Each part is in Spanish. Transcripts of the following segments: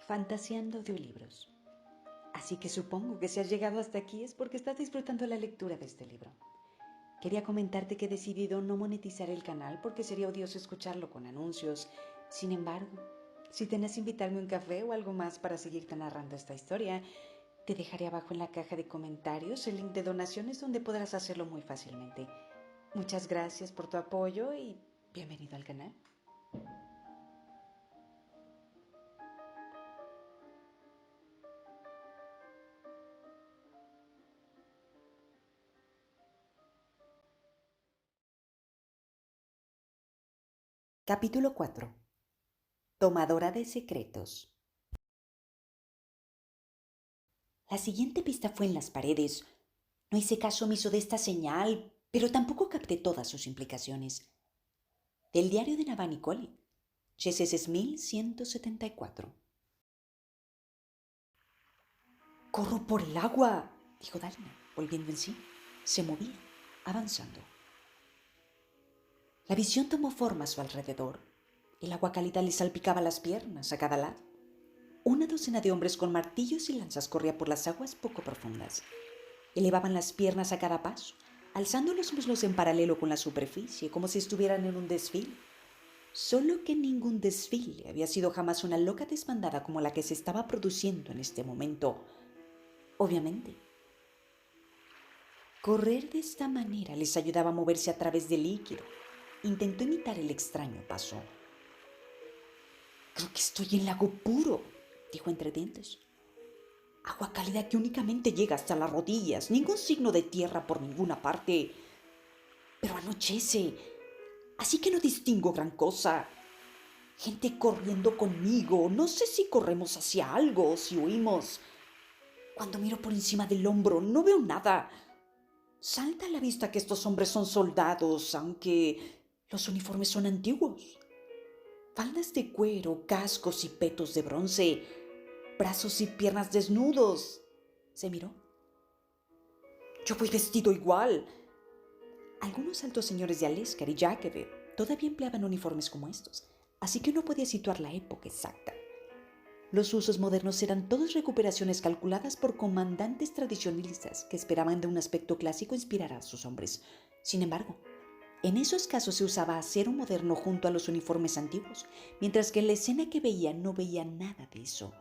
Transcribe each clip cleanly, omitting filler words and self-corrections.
Fantaseando audiolibros. Así que supongo que si has llegado hasta aquí es porque estás disfrutando la lectura de este libro. Quería comentarte que he decidido no monetizar el canal porque sería odioso escucharlo con anuncios. Sin embargo, si tenés invitarme un café o algo más para seguirte narrando esta historia, te dejaré abajo en la caja de comentarios el link de donaciones donde podrás hacerlo muy fácilmente. Muchas gracias por tu apoyo y bienvenido al canal. Capítulo 4. Tomadora de secretos. La siguiente pista fue en las paredes. No hice caso omiso de esta señal, pero tampoco capté todas sus implicaciones. Del diario de Navani Cole, Cheses 1174. «Corro por el agua», dijo Dalina, volviendo en sí. Se movía, avanzando. La visión tomó forma a su alrededor. El agua cálida le salpicaba las piernas a cada lado. Una docena de hombres con martillos y lanzas corría por las aguas poco profundas. Elevaban las piernas a cada paso, alzando los muslos en paralelo con la superficie, como si estuvieran en un desfile. Solo que ningún desfile había sido jamás una loca desbandada como la que se estaba produciendo en este momento. Obviamente, correr de esta manera les ayudaba a moverse a través del líquido. Intentó imitar el extraño paso. «Creo que estoy en lago puro», dijo entre dientes. «Agua cálida que únicamente llega hasta las rodillas, ningún signo de tierra por ninguna parte. Pero anochece, así que no distingo gran cosa. Gente corriendo conmigo, no sé si corremos hacia algo o si huimos. Cuando miro por encima del hombro no veo nada. Salta a la vista que estos hombres son soldados, aunque los uniformes son antiguos. Faldas de cuero, cascos y petos de bronce, brazos y piernas desnudos». Se miró. «Yo voy vestido igual». Algunos altos señores de Aleskar y Jakebe todavía empleaban uniformes como estos, así que no podía situar la época exacta. Los usos modernos eran todas recuperaciones calculadas por comandantes tradicionalistas que esperaban de un aspecto clásico inspirar a sus hombres. Sin embargo, en esos casos se usaba acero moderno junto a los uniformes antiguos, mientras que en la escena que veía no veía nada de eso.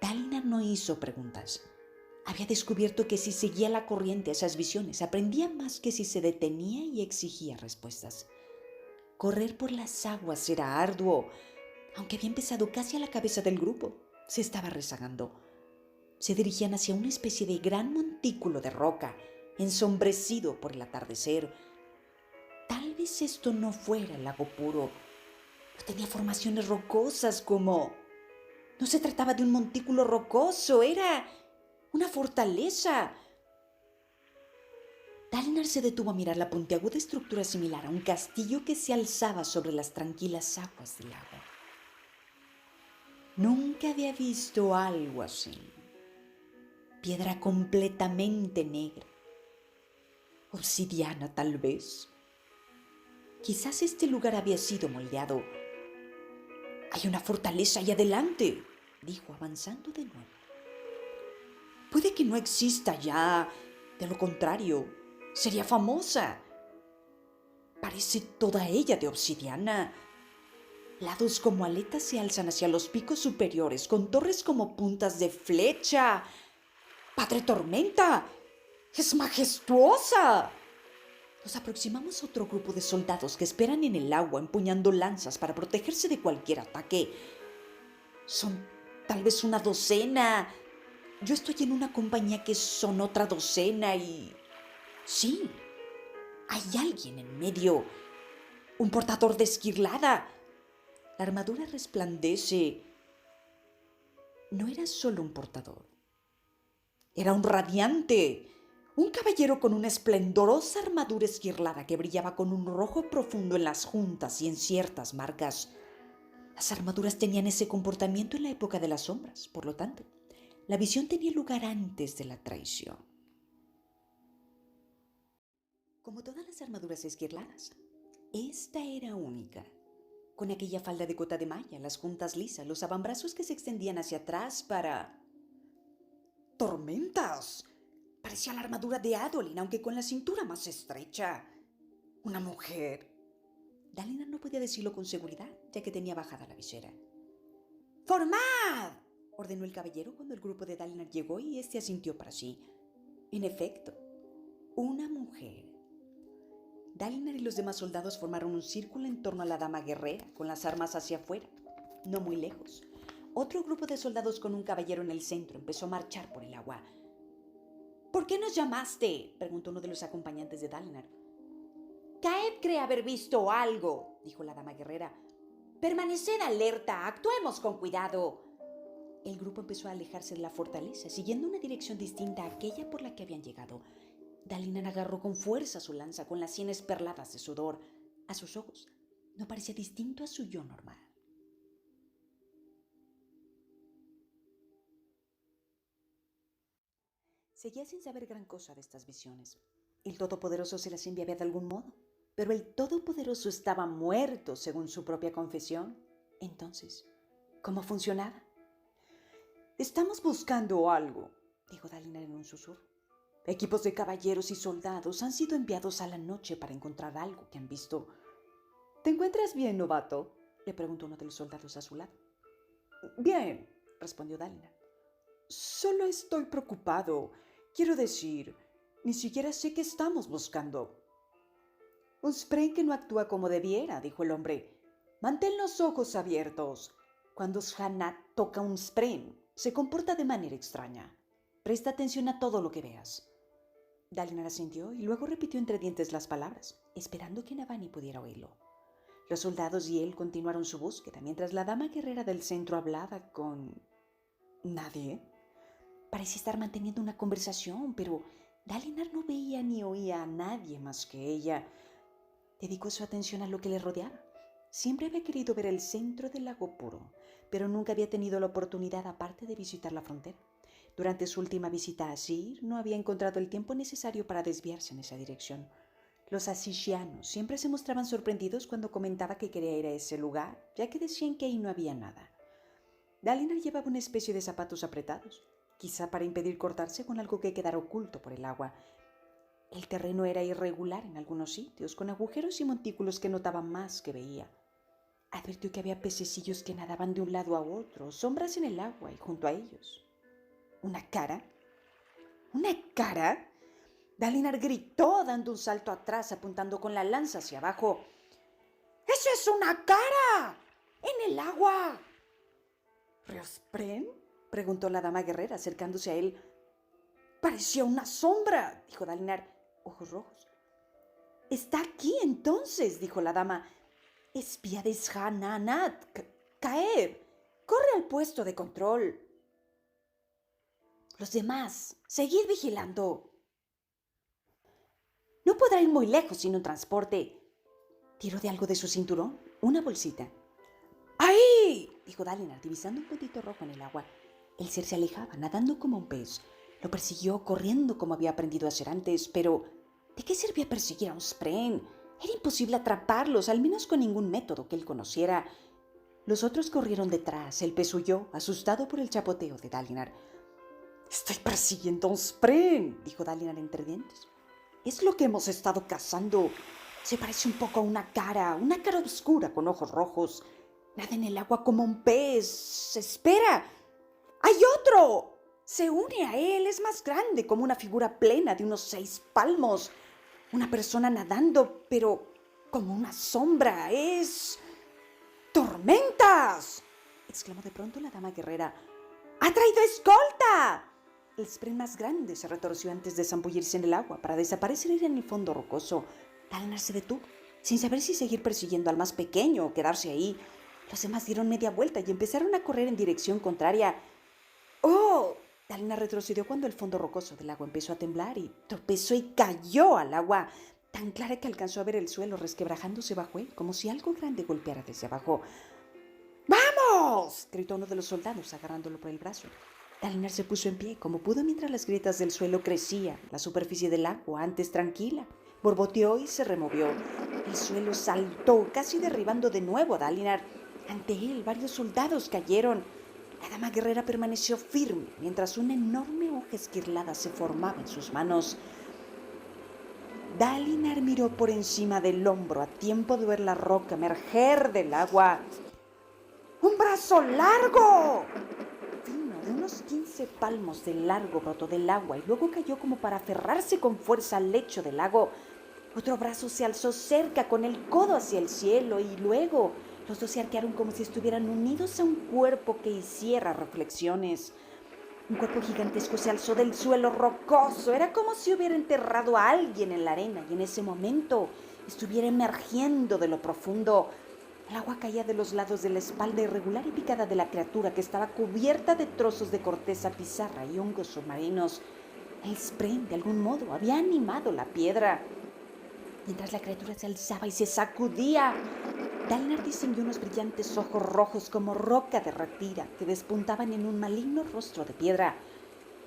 Dalina no hizo preguntas. Había descubierto que si seguía la corriente a esas visiones, aprendía más que si se detenía y exigía respuestas. Correr por las aguas era arduo. Aunque había empezado casi a la cabeza del grupo, se estaba rezagando. Se dirigían hacia una especie de gran montículo de roca, ensombrecido por el atardecer. Tal vez esto no fuera el lago puro, pero tenía formaciones rocosas como... No se trataba de un montículo rocoso, era una fortaleza. Dalinar se detuvo a mirar la puntiaguda estructura similar a un castillo que se alzaba sobre las tranquilas aguas del lago. Nunca había visto algo así. Piedra completamente negra. Obsidiana, tal vez. Quizás este lugar había sido moldeado. «Hay una fortaleza ahí adelante», dijo avanzando de nuevo. «Puede que no exista ya. De lo contrario, sería famosa. Parece toda ella de obsidiana. Lados como aletas se alzan hacia los picos superiores, con torres como puntas de flecha. ¡Padre Tormenta! ¡Es majestuosa!». Nos aproximamos a otro grupo de soldados que esperan en el agua empuñando lanzas para protegerse de cualquier ataque. Son tal vez una docena. Yo estoy en una compañía que son otra docena y... Sí, hay alguien en medio. Un portador de esquirlada. La armadura resplandece. No era solo un portador. Era un radiante. Un caballero con una esplendorosa armadura esquirlada que brillaba con un rojo profundo en las juntas y en ciertas marcas. Las armaduras tenían ese comportamiento en la época de las sombras, por lo tanto, la visión tenía lugar antes de la traición. Como todas las armaduras esquirladas, esta era única. con aquella falda de cota de malla, las puntas lisas, los avambrazos que se extendían hacia atrás para... ¡Tormentas! Parecía la armadura de Adolin, aunque con la cintura más estrecha. Una mujer. Dalinar no podía decirlo con seguridad, ya que tenía bajada la visera. ¡Formad!, ordenó el caballero cuando el grupo de Dalinar llegó y éste asintió para sí. En efecto, una mujer. Dalinar y los demás soldados formaron un círculo en torno a la dama guerrera, con las armas hacia afuera, no muy lejos. Otro grupo de soldados con un caballero en el centro empezó a marchar por el agua. ¿Por qué nos llamaste?, preguntó uno de los acompañantes de Dalinar. Caed cree haber visto algo, dijo la dama guerrera. Permaneced alerta, actuemos con cuidado. El grupo empezó a alejarse de la fortaleza, siguiendo una dirección distinta a aquella por la que habían llegado. Dalinar agarró con fuerza su lanza, con las sienes perladas de sudor. A sus ojos no parecía distinto a su yo normal. Seguía sin saber gran cosa de estas visiones. El Todopoderoso se las enviaba de algún modo, pero el Todopoderoso estaba muerto, según su propia confesión. Entonces, ¿cómo funcionaba? Estamos buscando algo, dijo Dalinar en un susurro. Equipos de caballeros y soldados han sido enviados a la noche para encontrar algo que han visto. ¿Te encuentras bien, novato?, le preguntó uno de los soldados a su lado. Bien, respondió Dalinar. Solo estoy preocupado. Quiero decir, ni siquiera sé qué estamos buscando. Un Spren que no actúa como debiera, dijo el hombre. Mantén los ojos abiertos. Cuando Shanat toca un Spren, se comporta de manera extraña. Presta atención a todo lo que veas. Dalinar asintió y luego repitió entre dientes las palabras, esperando que Navani pudiera oírlo. Los soldados y él continuaron su búsqueda, mientras la dama guerrera del centro hablaba con... ¿nadie? Parecía estar manteniendo una conversación, pero Dalinar no veía ni oía a nadie más que ella. Dedicó su atención a lo que le rodeaba. Siempre había querido ver el centro del lago Puro, pero nunca había tenido la oportunidad aparte de visitar la frontera. Durante su última visita a Asir, no había encontrado el tiempo necesario para desviarse en esa dirección. Los asishianos siempre se mostraban sorprendidos cuando comentaba que quería ir a ese lugar, ya que decían que ahí no había nada. Dalinar llevaba una especie de zapatos apretados, quizá para impedir cortarse con algo que quedara oculto por el agua. El terreno era irregular en algunos sitios, con agujeros y montículos que notaba más que veía. Advirtió que había pececillos que nadaban de un lado a otro, sombras en el agua y junto a ellos. ¿Una cara? ¿Una cara? Dalinar gritó, dando un salto atrás, apuntando con la lanza hacia abajo. ¡Eso es una cara! ¡En el agua! ¿Riospren?, preguntó la dama guerrera, acercándose a él. Parecía una sombra, dijo Dalinar, ojos rojos. Está aquí entonces, dijo la dama. Espía de Shananat. Caed. Corre al puesto de control. Los demás, seguid vigilando. No podrá ir muy lejos sin un transporte. Tiró de algo de su cinturón, una bolsita. ¡Ahí!, dijo Dalinar, divisando un puntito rojo en el agua. El ser se alejaba, nadando como un pez. Lo persiguió, corriendo como había aprendido a hacer antes, pero ¿de qué servía perseguir a un Spren? Era imposible atraparlos, al menos con ningún método que él conociera. Los otros corrieron detrás. El pez huyó, asustado por el chapoteo de Dalinar. «Estoy persiguiendo a un Spren», dijo Dalinar entre dientes. «Es lo que hemos estado cazando. Se parece un poco a una cara oscura con ojos rojos. Nada en el agua como un pez. ¡Espera! ¡Hay otro! Se une a él, es más grande, como una figura plena de unos 6 palmos. Una persona nadando, pero como una sombra. ¡Es... ¡Tormentas!», exclamó de pronto la dama guerrera. ¡Ha traído escolta! El Spren más grande se retorció antes de zambullirse en el agua para desaparecer en el fondo rocoso. Dalinar se detuvo, sin saber si seguir persiguiendo al más pequeño o quedarse ahí. Los demás dieron media vuelta y empezaron a correr en dirección contraria. ¡Oh! Dalinar retrocedió cuando el fondo rocoso del agua empezó a temblar y tropezó y cayó al agua, tan clara que alcanzó a ver el suelo resquebrajándose bajo él, como si algo grande golpeara desde abajo. ¡Vamos!, gritó uno de los soldados, agarrándolo por el brazo. Dalinar se puso en pie como pudo mientras las grietas del suelo crecían. La superficie del agua, antes tranquila, borboteó y se removió. El suelo saltó, casi derribando de nuevo a Dalinar. Ante él, varios soldados cayeron. La dama guerrera permaneció firme, mientras una enorme hoja esquirlada se formaba en sus manos. Dalinar miró por encima del hombro a tiempo de ver la roca emerger del agua. ¡Un brazo largo! Fino, de unos 15 palmos de largo, brotó del agua y luego cayó como para aferrarse con fuerza al lecho del lago. Otro brazo se alzó cerca con el codo hacia el cielo y luego los dos se arquearon como si estuvieran unidos a un cuerpo que hiciera reflexiones. Un cuerpo gigantesco se alzó del suelo rocoso. Era como si hubiera enterrado a alguien en la arena y en ese momento estuviera emergiendo de lo profundo. El agua caía de los lados de la espalda irregular y picada de la criatura, que estaba cubierta de trozos de corteza, pizarra y hongos submarinos. El spray, de algún modo, había animado la piedra. Mientras la criatura se alzaba y se sacudía, Dalinar distinguió unos brillantes ojos rojos como roca derretida que despuntaban en un maligno rostro de piedra.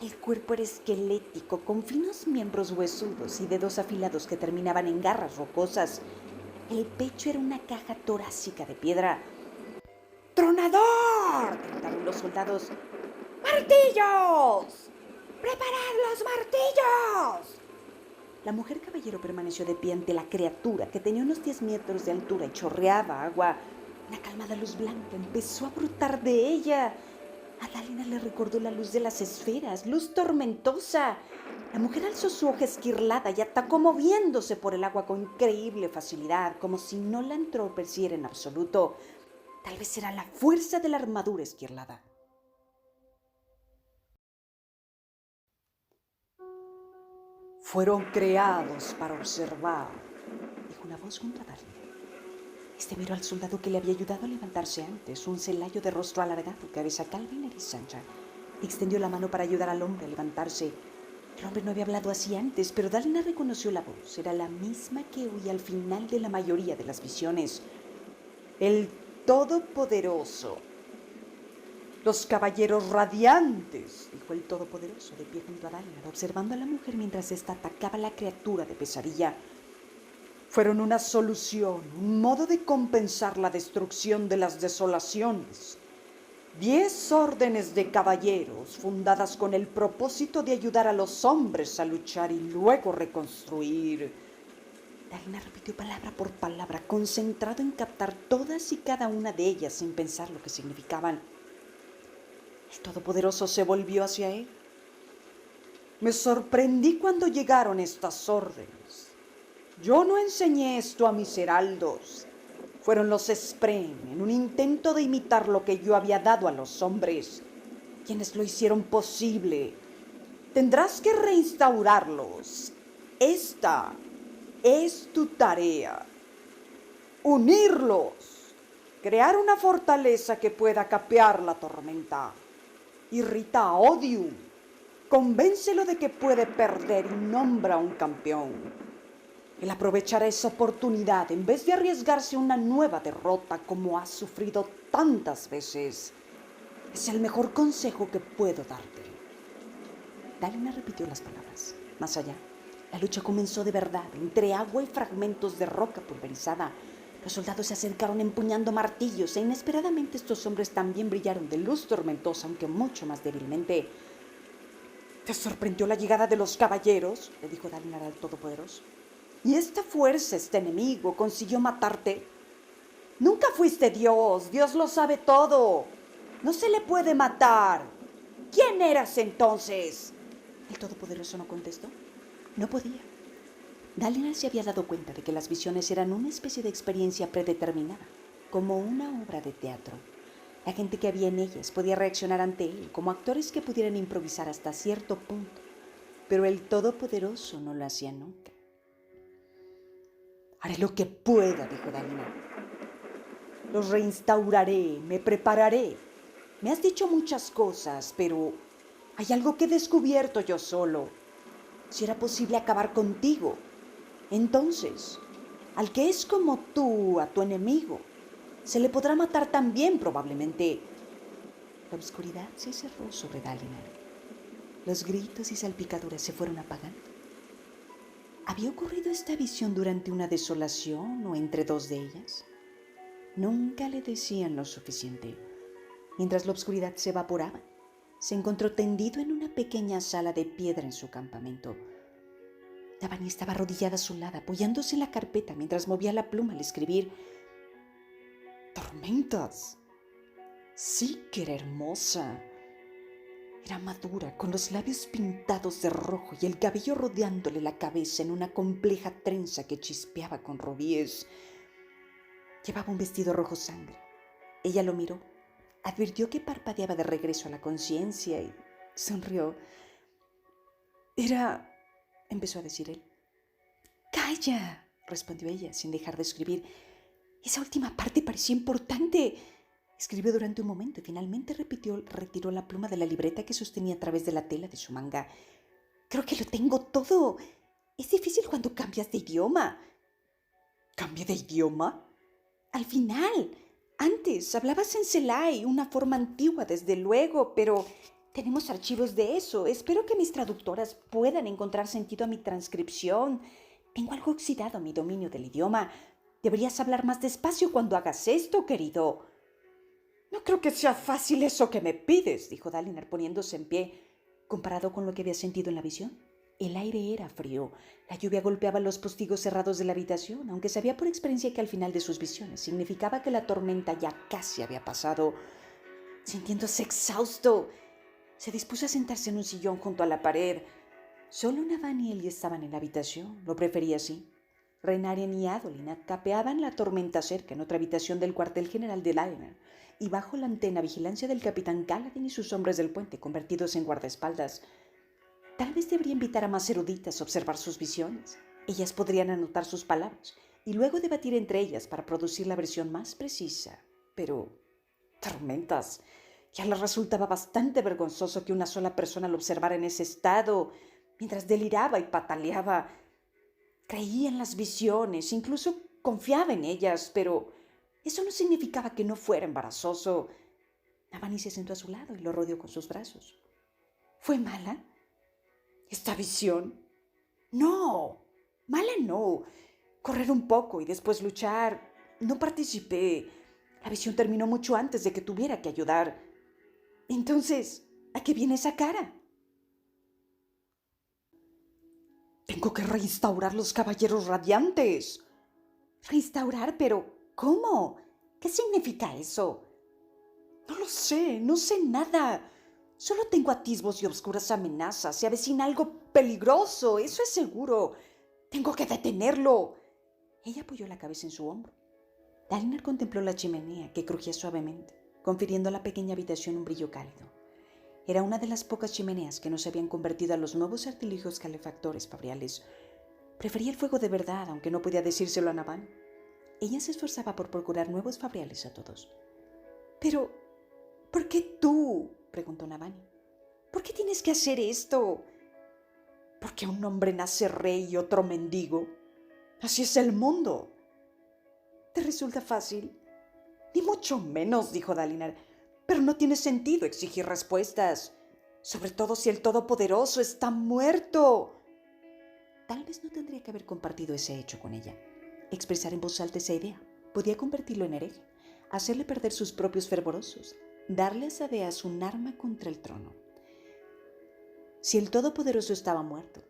El cuerpo era esquelético, con finos miembros huesudos y dedos afilados que terminaban en garras rocosas. El pecho era una caja torácica de piedra. ¡Tronador!, gritaron los soldados. ¡Martillos! ¡Preparad los martillos! La mujer caballero permaneció de pie ante la criatura, que tenía unos 10 metros de altura y chorreaba agua. Una calmada luz blanca empezó a brotar de ella. A Dalinar le recordó la luz de las esferas, luz tormentosa. La mujer alzó su hoja esquirlada y atacó moviéndose por el agua con increíble facilidad, como si no la entorpeciera en absoluto. Tal vez era la fuerza de la armadura esquirlada. Fueron creados para observar, dijo una voz junto a Dalinar. Este miró al soldado que le había ayudado a levantarse antes, un celayo de rostro alargado, cabeza calva y nariz ancha. Extendió la mano para ayudar al hombre a levantarse. El hombre no había hablado así antes, pero Dalinar reconoció la voz. Era la misma que oía al final de la mayoría de las visiones. El Todopoderoso. Los caballeros radiantes, dijo el Todopoderoso, de pie junto a Dalinar, observando a la mujer mientras ésta atacaba a la criatura de pesadilla. Fueron una solución, un modo de compensar la destrucción de las desolaciones. 10 órdenes de caballeros, fundadas con el propósito de ayudar a los hombres a luchar y luego reconstruir. Dalinar repitió palabra por palabra, concentrado en captar todas y cada una de ellas sin pensar lo que significaban. El Todopoderoso se volvió hacia él. Me sorprendí cuando llegaron estas órdenes. Yo no enseñé esto a mis heraldos. Fueron los Spren, en un intento de imitar lo que yo había dado a los hombres, quienes lo hicieron posible. Tendrás que reinstaurarlos. Esta es tu tarea. Unirlos. Crear una fortaleza que pueda capear la tormenta. Irrita a Odium. Convéncelo de que puede perder y nombra un campeón. Él aprovechará esa oportunidad en vez de arriesgarse a una nueva derrota como has sufrido tantas veces. Es el mejor consejo que puedo darte. Dalinar repitió las palabras. Más allá, la lucha comenzó de verdad, entre agua y fragmentos de roca pulverizada. Los soldados se acercaron empuñando martillos e inesperadamente estos hombres también brillaron de luz tormentosa, aunque mucho más débilmente. ¿Te sorprendió la llegada de los caballeros?, le dijo Dalinar al Todopoderoso. ¿Y esta fuerza, este enemigo, consiguió matarte? Nunca fuiste Dios, Dios lo sabe todo. No se le puede matar. ¿Quién eras entonces? El Todopoderoso no contestó. No podía. Dalinar se había dado cuenta de que las visiones eran una especie de experiencia predeterminada, como una obra de teatro. La gente que había en ellas podía reaccionar ante él como actores que pudieran improvisar hasta cierto punto, pero el Todopoderoso no lo hacía nunca. Haré lo que pueda, dijo Dalinar. Los reinstauraré, me prepararé. Me has dicho muchas cosas, pero hay algo que he descubierto yo solo. Si era posible acabar contigo, entonces, al que es como tú, a tu enemigo, se le podrá matar también probablemente. La oscuridad se cerró sobre Dalinar. Los gritos y salpicaduras se fueron apagando. ¿Había ocurrido esta visión durante una desolación o entre dos de ellas? Nunca le decían lo suficiente. Mientras la oscuridad se evaporaba, se encontró tendido en una pequeña sala de piedra en su campamento. Navani estaba arrodillada a su lado, apoyándose en la carpeta mientras movía la pluma al escribir. Tormentas. Sí que era hermosa. Era madura, con los labios pintados de rojo y el cabello rodeándole la cabeza en una compleja trenza que chispeaba con rubíes. Llevaba un vestido rojo sangre. Ella lo miró, advirtió que parpadeaba de regreso a la conciencia y sonrió. Era... empezó a decir él. ¡Calla!, respondió ella, sin dejar de escribir. Esa última parte parecía importante. Escribió durante un momento y finalmente retiró la pluma de la libreta que sostenía a través de la tela de su manga. Creo que lo tengo todo. Es difícil cuando cambias de idioma. ¿Cambia de idioma? Al final. Antes hablabas en Selai, una forma antigua desde luego, pero tenemos archivos de eso. Espero que mis traductoras puedan encontrar sentido a mi transcripción. Tengo algo oxidado mi dominio del idioma. Deberías hablar más despacio cuando hagas esto, querido. No creo que sea fácil eso que me pides, dijo Dalinar poniéndose en pie. Comparado con lo que había sentido en la visión, el aire era frío. La lluvia golpeaba los postigos cerrados de la habitación, aunque sabía por experiencia que al final de sus visiones significaba que la tormenta ya casi había pasado. Sintiéndose exhausto, se dispuso a sentarse en un sillón junto a la pared. Solo Navani y él estaban en la habitación, lo prefería así. Renarian y Adolin capeaban la tormenta cerca en otra habitación del cuartel general de Dalinar, y bajo la antena vigilancia del capitán Kaladin y sus hombres del puente convertidos en guardaespaldas. Tal vez debería invitar a más eruditas a observar sus visiones. Ellas podrían anotar sus palabras y luego debatir entre ellas para producir la versión más precisa. Pero, tormentas, ya le resultaba bastante vergonzoso que una sola persona lo observara en ese estado, mientras deliraba y pataleaba. Creía en las visiones, incluso confiaba en ellas, pero eso no significaba que no fuera embarazoso. Navani se sentó a su lado y lo rodeó con sus brazos. ¿Fue mala esta visión? No, mala no. Correr un poco y después luchar. No participé. La visión terminó mucho antes de que tuviera que ayudar. Entonces, ¿a qué viene esa cara? Tengo que reinstaurar los caballeros radiantes. ¿Reinstaurar? ¿Pero cómo? ¿Qué significa eso? No lo sé, no sé nada. Solo tengo atisbos y oscuras amenazas. Se avecina algo peligroso, eso es seguro. Tengo que detenerlo. Ella apoyó la cabeza en su hombro. Dalinar contempló la chimenea que crujía suavemente, confiriendo a la pequeña habitación un brillo cálido. Era una de las pocas chimeneas que no se habían convertido a los nuevos artilugios calefactores fabriales. Prefería el fuego de verdad, aunque no podía decírselo a Navani. Ella se esforzaba por procurar nuevos fabriales a todos. Pero, ¿por qué tú?, preguntó Navani. ¿Por qué tienes que hacer esto? Porque un hombre nace rey y otro mendigo. Así es el mundo. ¿Te resulta fácil? Ni mucho menos, dijo Dalinar. Pero no tiene sentido exigir respuestas, sobre todo si el Todopoderoso está muerto. Tal vez no tendría que haber compartido ese hecho con ella. Expresar en voz alta esa idea podía convertirlo en hereje, hacerle perder sus propios fervorosos, darle a Sadeas un arma contra el trono. Si el Todopoderoso estaba muerto,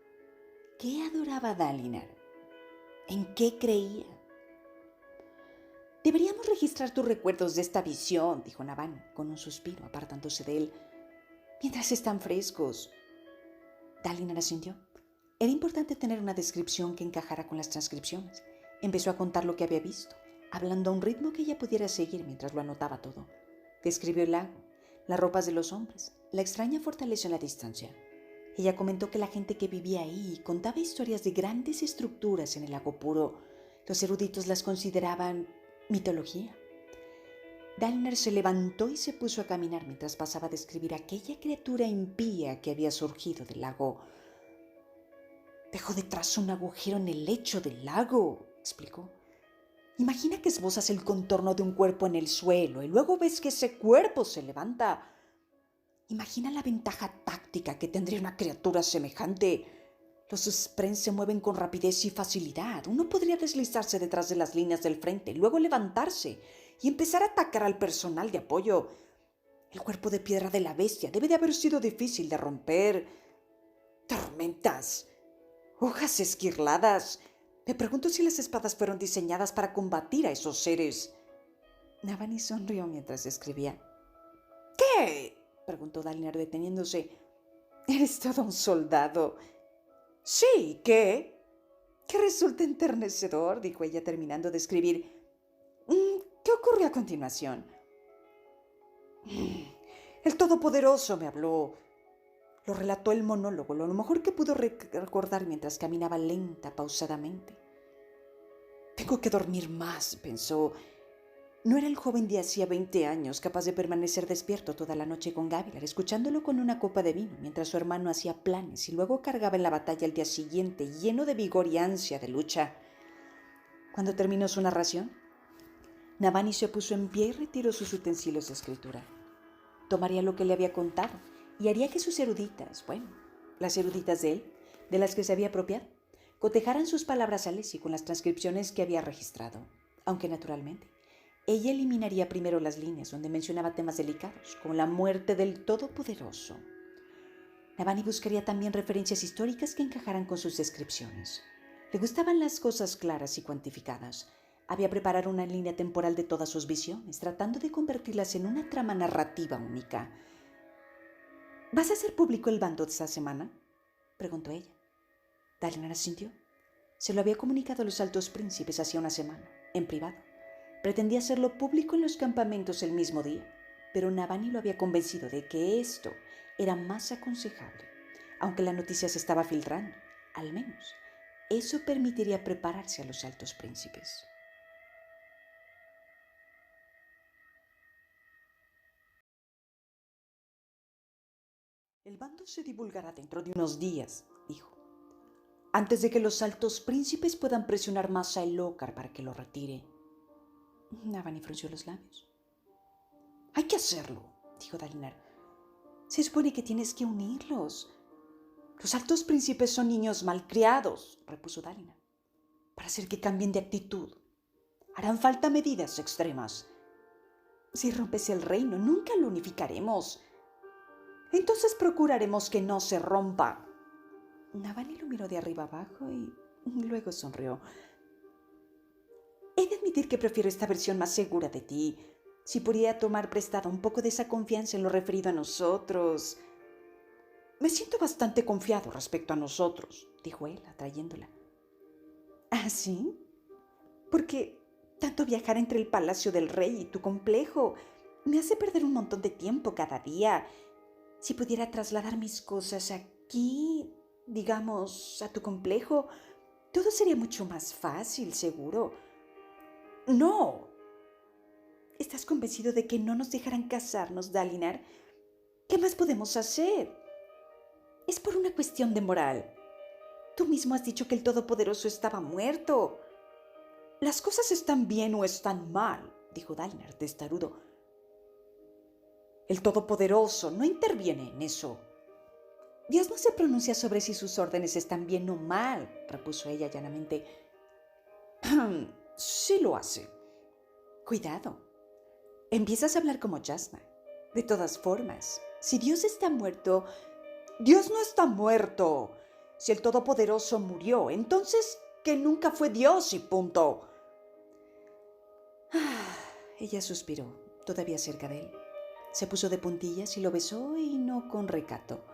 ¿qué adoraba Dalinar? ¿En qué creía? Deberíamos registrar tus recuerdos de esta visión, dijo Navani, con un suspiro, apartándose de él, mientras están frescos. Dalinar asintió. Era importante tener una descripción que encajara con las transcripciones. Empezó a contar lo que había visto, hablando a un ritmo que ella pudiera seguir mientras lo anotaba todo. Describió el lago, las ropas de los hombres, la extraña fortaleza en la distancia. Ella comentó que la gente que vivía ahí contaba historias de grandes estructuras en el lago puro. Los eruditos las consideraban mitología. Dalinar se levantó y se puso a caminar mientras pasaba a describir aquella criatura impía que había surgido del lago. Dejó detrás un agujero en el lecho del lago, explicó. Imagina que esbozas el contorno de un cuerpo en el suelo y luego ves que ese cuerpo se levanta. Imagina la ventaja táctica que tendría una criatura semejante. Los sprints se mueven con rapidez y facilidad. Uno podría deslizarse detrás de las líneas del frente, luego levantarse y empezar a atacar al personal de apoyo. El cuerpo de piedra de la bestia debe de haber sido difícil de romper. Tormentas, hojas esquirladas. Me pregunto si las espadas fueron diseñadas para combatir a esos seres. Navani sonrió mientras escribía. ¿Qué? Preguntó Dalinar deteniéndose. Eres todo un soldado. Sí, ¿qué? Que resulta enternecedor, dijo ella terminando de escribir. ¿Qué ocurrió a continuación? El Todopoderoso me habló. Lo relató el monólogo, lo mejor que pudo recordar mientras caminaba lenta, pausadamente. Tengo que dormir más, pensó. No era el joven de hacía 20 años capaz de permanecer despierto toda la noche con Gavilar, escuchándolo con una copa de vino, mientras su hermano hacía planes y luego cargaba en la batalla al día siguiente, lleno de vigor y ansia de lucha. Cuando terminó su narración, Navani se puso en pie y retiró sus utensilios de escritura. Tomaría lo que le había contado y haría que sus eruditas, las eruditas de él, de las que se había apropiado, cotejaran sus palabras a Leslie con las transcripciones que había registrado, aunque naturalmente ella eliminaría primero las líneas donde mencionaba temas delicados, como la muerte del Todopoderoso. Navani buscaría también referencias históricas que encajaran con sus descripciones. Le gustaban las cosas claras y cuantificadas. Había preparado una línea temporal de todas sus visiones, tratando de convertirlas en una trama narrativa única. ¿Vas a hacer público el bando de esta semana?, preguntó ella. Dalinar asintió. Se lo había comunicado a los altos príncipes hacía una semana, en privado. Pretendía hacerlo público en los campamentos el mismo día, pero Navani lo había convencido de que esto era más aconsejable. Aunque la noticia se estaba filtrando, al menos eso permitiría prepararse a los altos príncipes. El bando se divulgará dentro de unos días, dijo, antes de que los altos príncipes puedan presionar más a Elhokar para que lo retire. Navani frunció los labios. Hay que hacerlo, dijo Dalinar. Se supone que tienes que unirlos. Los altos príncipes son niños malcriados, repuso Dalinar, para hacer que cambien de actitud. Harán falta medidas extremas. Si rompes el reino, nunca lo unificaremos. Entonces procuraremos que no se rompa. Navani lo miró de arriba abajo y luego sonrió. He de admitir que prefiero esta versión más segura de ti. Si pudiera tomar prestada un poco de esa confianza en lo referido a nosotros. Me siento bastante confiado respecto a nosotros, dijo él, atrayéndola. ¿Ah, sí? Porque tanto viajar entre el palacio del rey y tu complejo me hace perder un montón de tiempo cada día. Si pudiera trasladar mis cosas aquí, digamos, a tu complejo, todo sería mucho más fácil, seguro. No. ¿Estás convencido de que no nos dejarán casarnos, Dalinar? ¿Qué más podemos hacer? Es por una cuestión de moral. Tú mismo has dicho que el Todopoderoso estaba muerto. Las cosas están bien o están mal, dijo Dalinar, testarudo. El Todopoderoso no interviene en eso. Dios no se pronuncia sobre si sus órdenes están bien o mal, repuso ella llanamente. Sí lo hace. Cuidado. Empiezas a hablar como Jasna. De todas formas, si Dios está muerto, Dios no está muerto. Si el Todopoderoso murió, entonces que nunca fue Dios y punto. Ella suspiró, todavía cerca de él. Se puso de puntillas y lo besó y no con recato.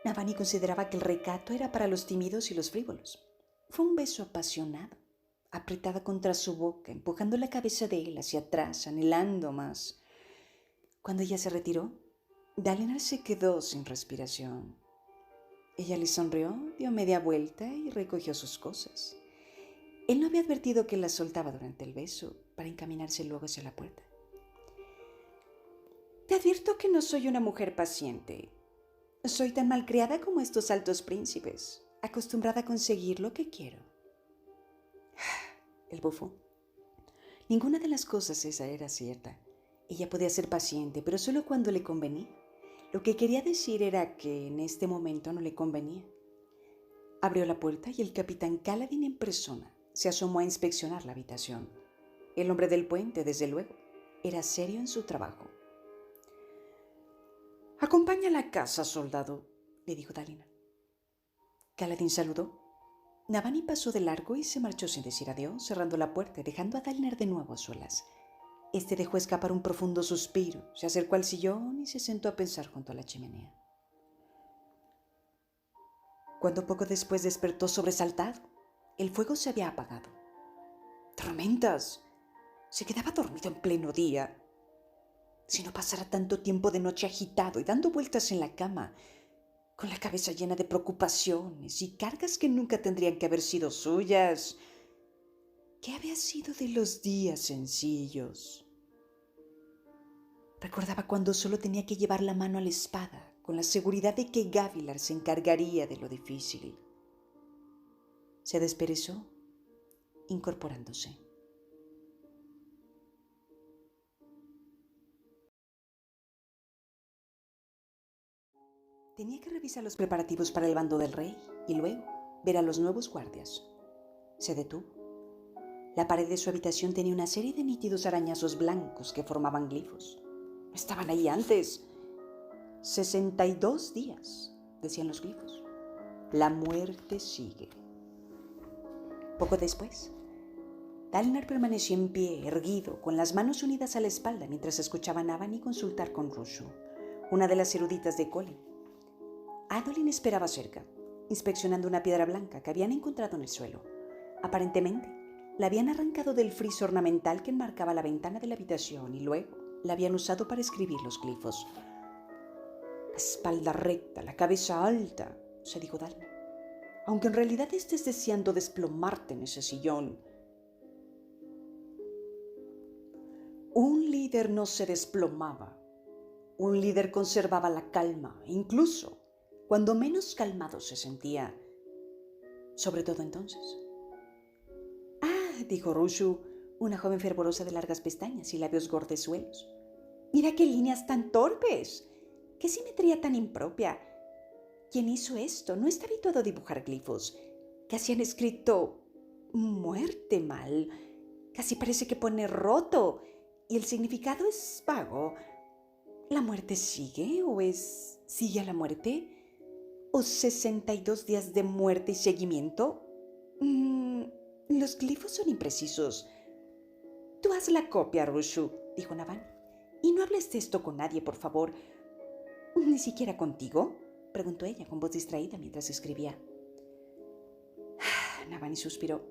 Navani consideraba que el recato era para los tímidos y los frívolos. Fue un beso apasionado, apretada contra su boca, empujando la cabeza de él hacia atrás, anhelando más. Cuando ella se retiró, Dalinar se quedó sin respiración. Ella le sonrió, dio media vuelta y recogió sus cosas. Él no había advertido que las soltaba durante el beso para encaminarse luego hacia la puerta. Te advierto que no soy una mujer paciente. Soy tan malcriada como estos altos príncipes, acostumbrada a conseguir lo que quiero. Él bufó. Ninguna de las cosas esa era cierta. Ella podía ser paciente, pero solo cuando le convenía. Lo que quería decir era que en este momento no le convenía. Abrió la puerta y el capitán Caladín en persona se asomó a inspeccionar la habitación. El hombre del puente, desde luego, era serio en su trabajo. «Acompaña a la casa, soldado», le dijo Dalinar. Caladín saludó. Navani pasó de largo y se marchó sin decir adiós, cerrando la puerta y dejando a Dalinar de nuevo a solas. Este dejó escapar un profundo suspiro, se acercó al sillón y se sentó a pensar junto a la chimenea. Cuando poco después despertó sobresaltado, el fuego se había apagado. ¡Tormentas! Se quedaba dormido en pleno día. Si no pasara tanto tiempo de noche agitado y dando vueltas en la cama, con la cabeza llena de preocupaciones y cargas que nunca tendrían que haber sido suyas. ¿Qué había sido de los días sencillos? Recordaba cuando solo tenía que llevar la mano a la espada, con la seguridad de que Gavilar se encargaría de lo difícil. Se desperezó, incorporándose. Tenía que revisar los preparativos para el bando del rey y luego ver a los nuevos guardias. Se detuvo. La pared de su habitación tenía una serie de nítidos arañazos blancos que formaban glifos. Estaban ahí antes. 62 días, decían los glifos. La muerte sigue. Poco después, Dalinar permaneció en pie, erguido, con las manos unidas a la espalda mientras escuchaba a Navani consultar con Rushu, una de las eruditas de Kholin. Adolin esperaba cerca, inspeccionando una piedra blanca que habían encontrado en el suelo. Aparentemente, la habían arrancado del friso ornamental que enmarcaba la ventana de la habitación y luego la habían usado para escribir los glifos. La espalda recta, la cabeza alta, se dijo Dalinar. Aunque en realidad estés deseando desplomarte en ese sillón. Un líder no se desplomaba. Un líder conservaba la calma, incluso cuando menos calmado se sentía. Sobre todo entonces. «Ah», dijo Rushu, una joven fervorosa de largas pestañas y labios gordezuelos. «Mira qué líneas tan torpes. Qué simetría tan impropia. ¿Quién hizo esto? No está habituado a dibujar glifos. Casi han escrito muerte mal. Casi parece que pone roto. Y el significado es vago. ¿La muerte sigue o es sigue a la muerte? ¿O 62 días de muerte y seguimiento? Los glifos son imprecisos». «Tú haz la copia, Rushu», dijo Navani. «Y no hables de esto con nadie, por favor». «¿Ni siquiera contigo?», preguntó ella con voz distraída mientras escribía. Navani suspiró.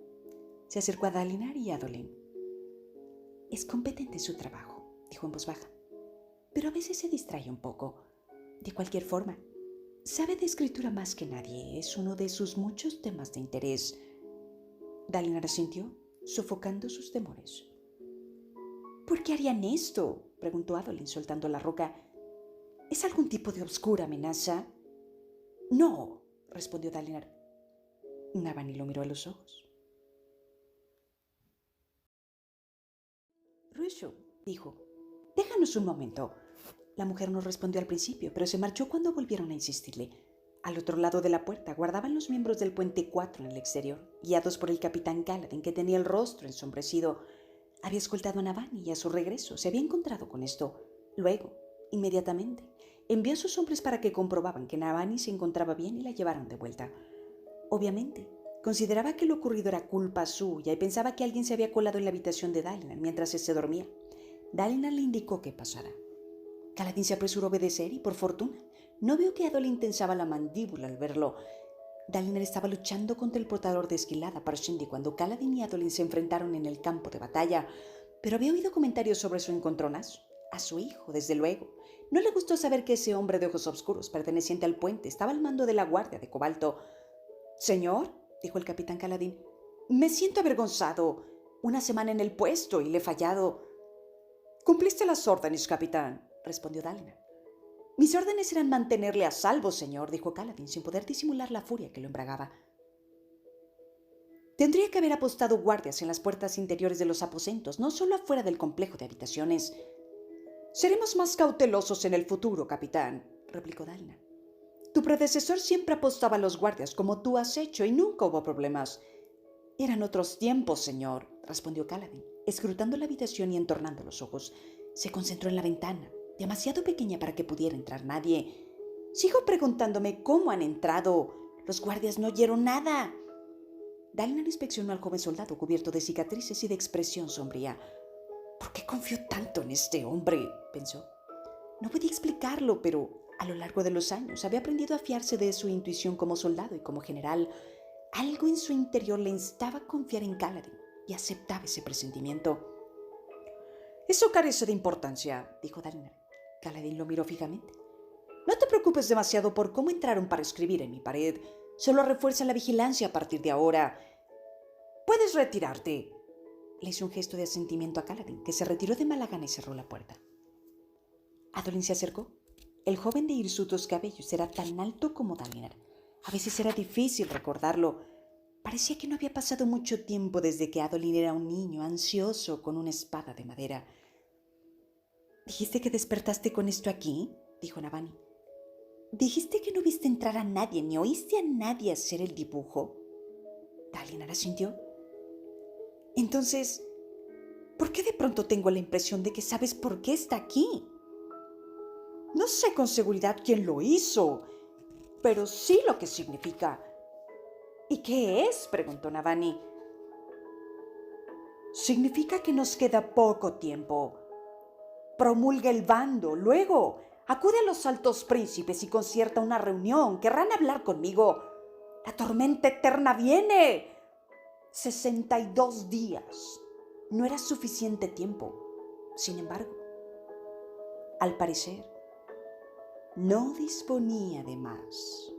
Se acercó a Dalinar y a Adolin. «Es competente en su trabajo», dijo en voz baja, «pero a veces se distrae un poco. De cualquier forma, sabe de escritura más que nadie. Es uno de sus muchos temas de interés». Dalinar asintió, sofocando sus temores. «¿Por qué harían esto?», preguntó Adolin, soltando la roca. «¿Es algún tipo de oscura amenaza?» «No», respondió Dalinar. Navani lo miró a los ojos. «Rushu», dijo, «déjanos un momento». La mujer no respondió al principio, pero se marchó cuando volvieron a insistirle. Al otro lado de la puerta guardaban los miembros del Puente 4 en el exterior, guiados por el capitán Caladín, que tenía el rostro ensombrecido. Había escoltado a Navani y a su regreso se había encontrado con esto. Luego, inmediatamente, envió a sus hombres para que comprobaban que Navani se encontraba bien y la llevaran de vuelta. Obviamente, consideraba que lo ocurrido era culpa suya y pensaba que alguien se había colado en la habitación de Dalinar mientras se dormía. Dalinar le indicó que pasara. Caladín se apresuró a obedecer y, por fortuna, no vio que Adolin tensaba la mandíbula al verlo. Dalinar estaba luchando contra el portador de Esquilada Parshendi cuando Caladín y Adolin se enfrentaron en el campo de batalla, pero había oído comentarios sobre su encontronazo. A su hijo, desde luego. No le gustó saber que ese hombre de ojos oscuros, perteneciente al puente, estaba al mando de la guardia de Cobalto. «Señor», dijo el capitán Caladín, «me siento avergonzado. Una semana en el puesto y le he fallado». «Cumpliste las órdenes, capitán», respondió Dalinar. «Mis órdenes eran mantenerle a salvo, señor», dijo Caladín, sin poder disimular la furia que lo embragaba. «Tendría que haber apostado guardias en las puertas interiores de los aposentos, no solo afuera del complejo de habitaciones». «Seremos más cautelosos en el futuro, capitán», replicó Dalinar. Tu predecesor siempre apostaba a los guardias como tú has hecho y nunca hubo problemas. Eran otros tiempos, señor, respondió Kaladin, escrutando la habitación y entornando los ojos. Se concentró en la ventana, demasiado pequeña para que pudiera entrar nadie. Sigo preguntándome cómo han entrado. Los guardias no oyeron nada. Dalinar inspeccionó al joven soldado cubierto de cicatrices y de expresión sombría. ¿Por qué confío tanto en este hombre?, pensó. No podía explicarlo, pero a lo largo de los años había aprendido a fiarse de su intuición como soldado y como general. Algo en su interior le instaba a confiar en Kaladin y aceptaba ese presentimiento. Eso carece de importancia, dijo Dalinar. Kaladin lo miró fijamente. No te preocupes demasiado por cómo entraron para escribir en mi pared. Solo refuerza la vigilancia a partir de ahora. Puedes retirarte. Le hizo un gesto de asentimiento a Kaladin, que se retiró de mala gana y cerró la puerta. Adolin se acercó. El joven de hirsutos cabellos era tan alto como Dalinar. A veces era difícil recordarlo. Parecía que no había pasado mucho tiempo desde que Adolin era un niño ansioso con una espada de madera. ¿Dijiste que despertaste con esto aquí?, dijo Navani. ¿Dijiste que no viste entrar a nadie ni oíste a nadie hacer el dibujo? Dalinar asintió. Entonces, ¿por qué de pronto tengo la impresión de que sabes por qué está aquí? No sé con seguridad quién lo hizo, pero sí lo que significa. ¿Y qué es?, preguntó Navani. Significa que nos queda poco tiempo. Promulga el bando, luego acude a los altos príncipes y concierta una reunión. Querrán hablar conmigo. La tormenta eterna viene. 62 días. No era suficiente tiempo. Sin embargo, al parecer, no disponía de más.